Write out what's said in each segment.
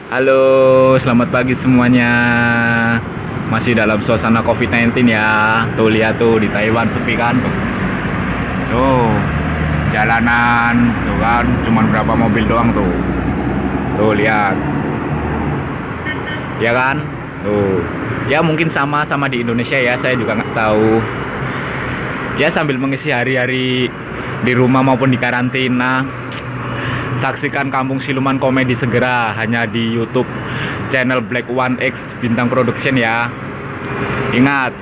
Halo, selamat pagi semuanya. Masih dalam suasana COVID-19 ya. Tuh lihat tuh di Taiwan sepi kan tuh. Tuh, jalanan tuh kan cuman berapa mobil doang tuh. Tuh lihat. Ya kan? Tuh. Ya mungkin sama di Indonesia ya, saya juga nggak tahu. Ya sambil mengisi hari-hari di rumah maupun di karantina, saksikan Kampung Siluman Komedi segera hanya di YouTube channel Black One X Bintang Production ya. Ingat,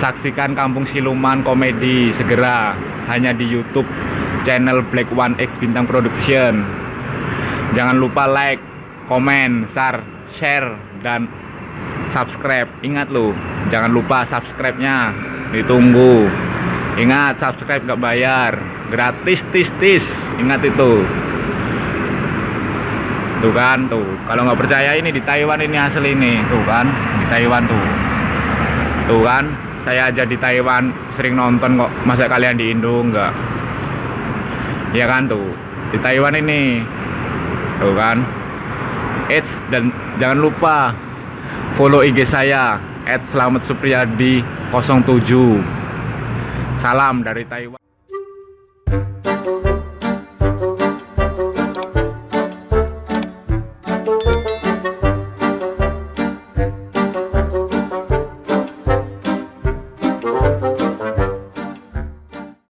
saksikan Kampung Siluman Komedi segera hanya di YouTube channel Black One X Bintang Production. Jangan lupa like, komen, share, dan subscribe. Ingat loh, jangan lupa subscribe-nya, ditunggu. Ingat, subscribe gak bayar, gratis, tis. Ingat itu. Tuh kan, tuh. Kalau nggak percaya ini di Taiwan ini asli ini, tuh kan, di Taiwan tuh. Tuh kan, saya aja di Taiwan sering nonton kok. Masa kalian di Indo nggak? Ya kan tuh, di Taiwan ini. Tuh kan. Dan jangan lupa follow IG saya @slametsupriyadi07. Salam dari Taiwan.